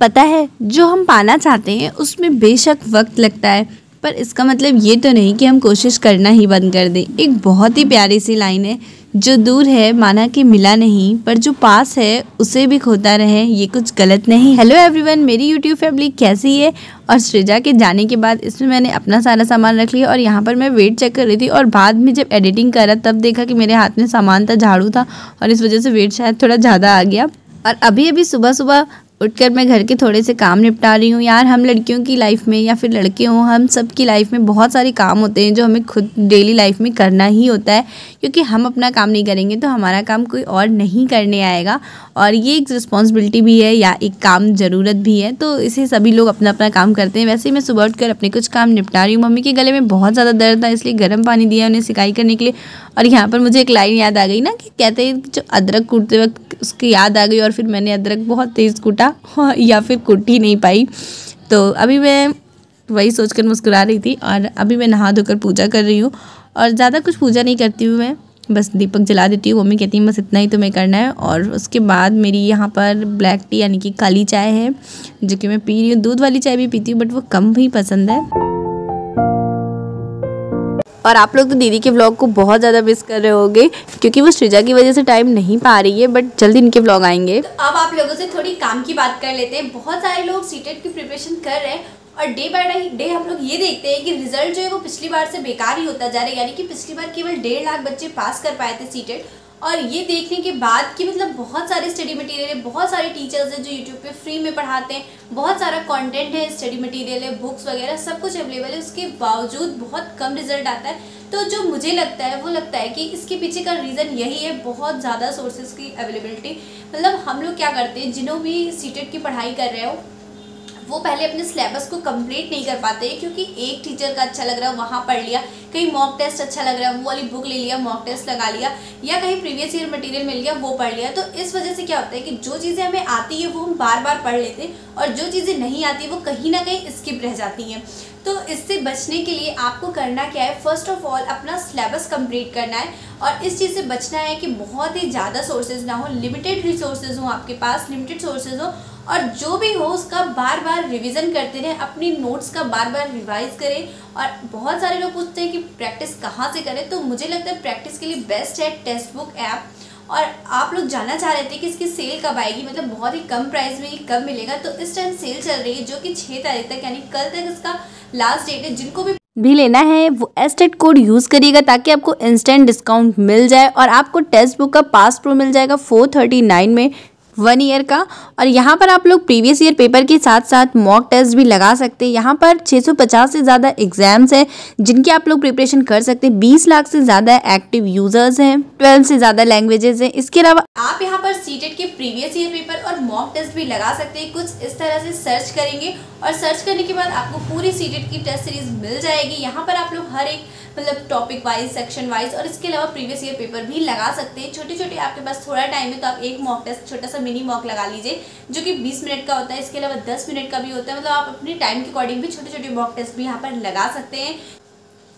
पता है जो हम पाना चाहते हैं उसमें बेशक वक्त लगता है, पर इसका मतलब ये तो नहीं कि हम कोशिश करना ही बंद कर दें। एक बहुत ही प्यारी सी लाइन है, जो दूर है माना कि मिला नहीं, पर जो पास है उसे भी खोता रहे, ये कुछ गलत नहीं। हेलो एवरीवन, मेरी यूट्यूब फैमिली कैसी है। और सृजा के जाने के बाद इसमें मैंने अपना सारा सामान रख लिया और यहाँ पर मैं वेट चेक कर रही थी, और बाद में जब एडिटिंग करा तब देखा कि मेरे हाथ में सामान था, झाड़ू था, और इस वजह से वेट शायद थोड़ा ज़्यादा आ गया। और अभी सुबह सुबह उठकर मैं घर के थोड़े से काम निपटा रही हूँ। यार, हम लड़कियों की लाइफ में या फिर लड़के हों, हम सब की लाइफ में बहुत सारे काम होते हैं जो हमें खुद डेली लाइफ में करना ही होता है, क्योंकि हम अपना काम नहीं करेंगे तो हमारा काम कोई और नहीं करने आएगा। और ये एक रिस्पॉन्सिबिलिटी भी है या एक काम ज़रूरत भी है, तो इसे सभी लोग अपना अपना काम करते हैं। वैसे ही मैं सुबह उठकर अपने कुछ काम निपटा रही हूँ। मम्मी के गले में बहुत ज़्यादा दर्द था, इसलिए गर्म पानी दिया उन्हें सिकाई करने के लिए। और यहाँ पर मुझे एक लाइन याद आ गई ना, कि कहते हैं जो अदरक कूटते वक्त उसकी याद आ गई, और फिर मैंने अदरक बहुत तेज़ कूटा या फिर कूट ही नहीं पाई। तो अभी मैं वही सोचकर मुस्कुरा रही थी। और अभी मैं नहा धोकर पूजा कर रही हूँ, और ज़्यादा कुछ पूजा नहीं करती हूँ मैं, बस दीपक जला देती हूँ। मम्मी कहती है बस इतना ही तुम्हें करना है। और उसके बाद मेरी यहाँ पर ब्लैक टी यानी कि काली चाय है, जो कि मैं पी रही हूँ। दूध वाली चाय भी पीती हूँ, बट वो कम ही पसंद है। और आप लोग तो दीदी के व्लॉग को बहुत ज़्यादा मिस कर रहे होंगे, क्योंकि वो सृजा की वजह से टाइम नहीं पा रही है, बट जल्दी इनके व्लॉग आएंगे। तो अब आप लोगों से थोड़ी काम की बात कर लेते हैं। बहुत सारे लोग सीटेट की प्रिपरेशन कर रहे हैं, और डे बाय डे हम लोग ये देखते हैं कि रिजल्ट जो है वो पिछली बार से बेकार ही होता जा रहा है। यानी कि पिछली बार केवल 1.5 लाख बच्चे पास कर पाए थे सीटेट, और ये देखने के बाद कि मतलब बहुत सारे स्टडी मटेरियल है, बहुत सारे टीचर्स हैं जो यूट्यूब पे फ्री में पढ़ाते हैं, बहुत सारा कंटेंट है, स्टडी मटेरियल है, बुक्स वगैरह सब कुछ अवेलेबल है, उसके बावजूद बहुत कम रिजल्ट आता है। तो जो मुझे लगता है वो लगता है कि इसके पीछे का रीज़न यही है, बहुत ज़्यादा सोर्सेज की अवेलेबिलिटी। मतलब हम लोग क्या करते हैं, जिन्हों भी सीटेट की पढ़ाई कर रहे हो वो पहले अपने सिलेबस को कंप्लीट नहीं कर पाते हैं, क्योंकि एक टीचर का अच्छा लग रहा है वहाँ पढ़ लिया, कहीं मॉक टेस्ट अच्छा लग रहा है वो वाली बुक ले लिया, मॉक टेस्ट लगा लिया, या कहीं प्रीवियस ईयर मटेरियल मिल गया वो पढ़ लिया। तो इस वजह से क्या होता है कि जो चीज़ें हमें आती है वो हम बार बार पढ़ लेते हैं, और जो चीज़ें नहीं आती वो कहीं ना कहीं स्किप रह जाती हैं। तो इससे बचने के लिए आपको करना क्या है, फर्स्ट ऑफ ऑल अपना सिलेबस कंप्लीट करना है, और इस चीज़ से बचना है कि बहुत ही ज़्यादा सोर्सेज ना हो, लिमिटेड रिसोर्सेज हो आपके पास, लिमिटेड सोर्सेज हो, और जो भी हो उसका बार बार रिवीजन करते रहें, अपनी नोट्स का बार बार रिवाइज करें। और बहुत सारे लोग पूछते हैं कि प्रैक्टिस कहाँ से करें, तो मुझे लगता है प्रैक्टिस के लिए बेस्ट है टेक्स्ट बुक ऐप। और आप लोग जानना चाह रहे थे कि इसकी सेल कब आएगी, मतलब बहुत ही कम प्राइस में ये कब मिलेगा। तो इस टाइम सेल चल रही है, जो कि 6 तारीख तक यानी कल तक इसका लास्ट डेट है। जिनको भी लेना है वो एस्टेट कोड यूज़ करिएगा, ताकि आपको इंस्टेंट डिस्काउंट मिल जाए, और आपको टेक्स्ट बुक का पास प्रो मिल जाएगा 439 में 1 ईयर का। और यहाँ पर आप लोग प्रीवियस ईयर पेपर के साथ साथ मॉक टेस्ट भी लगा सकते हैं। यहाँ पर 650 से ज़्यादा एग्जाम्स हैं जिनकी आप लोग प्रिपरेशन कर सकते हैं। 20 लाख से ज़्यादा एक्टिव यूजर्स हैं, 12 से ज़्यादा लैंग्वेजेस हैं। इसके अलावा आप यहाँ पर सीटेट के प्रीवियस ईयर पेपर और मॉक टेस्ट भी लगा सकते हैं। कुछ इस तरह से सर्च करेंगे, और सर्च करने के बाद आपको पूरी सीटेट की टेस्ट सीरीज मिल जाएगी। यहाँ पर आप लोग हर एक मतलब टॉपिक वाइज, सेक्शन वाइज, और इसके अलावा प्रीवियस ईयर पेपर भी लगा सकते हैं। छोटे छोटे आपके पास थोड़ा टाइम है तो आप एक मॉक टेस्ट, छोटा सा मिनी मॉक लगा लीजिए, जो कि 20 मिनट का होता है। इसके अलावा 10 मिनट का भी होता है। मतलब आप अपने टाइम के अकॉर्डिंग भी छोटे छोटे मॉक टेस्ट भी यहाँ पर लगा सकते हैं।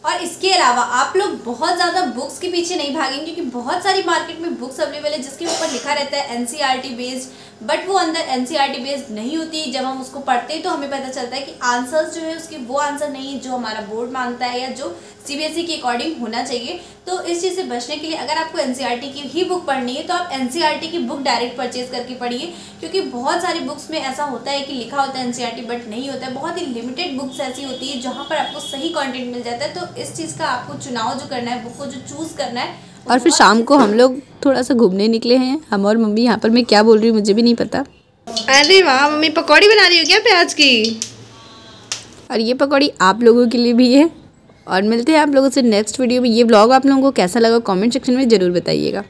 और इसके अलावा आप लोग बहुत ज़्यादा बुक्स के पीछे नहीं भागेंगे, क्योंकि बहुत सारी मार्केट में बुक्स अवेलेबल है जिसके ऊपर लिखा रहता है एनसीईआरटी बेस्ड, बट वो अंदर एनसीईआरटी बेस्ड नहीं होती। जब हम उसको पढ़ते हैं तो हमें पता चलता है कि आंसर्स जो है उसके वो आंसर नहीं है जो हमारा बोर्ड मांगता है या जो सीबीएसई के अकॉर्डिंग होना चाहिए। तो इस चीज़ से बचने के लिए अगर आपको एनसीईआरटी की ही बुक पढ़नी है तो आप एनसीईआरटी की बुक डायरेक्ट परचेज करके पढ़िए, क्योंकि बहुत सारी बुक्स में ऐसा होता है कि लिखा होता है एनसीईआरटी बट नहीं होता है। बहुत ही लिमिटेड बुक्स ऐसी होती है जहाँ पर आपको सही कंटेंट मिल जाता है। तो इस चीज़ का आपको चुनाव जो करना है, बुक को जो चूज़ करना है। और फिर शाम को हम लोग थोड़ा सा घूमने निकले हैं, हम और मम्मी। यहाँ पर मैं क्या बोल रही हूँ मुझे भी नहीं पता। अरे वाह, मम्मी पकौड़ी बना रही हो क्या प्याज की? और ये पकौड़ी आप लोगों के लिए भी है। और मिलते हैं आप लोगों से नेक्स्ट वीडियो में। ये व्लॉग आप लोगों को कैसा लगा कमेंट सेक्शन में ज़रूर बताइएगा।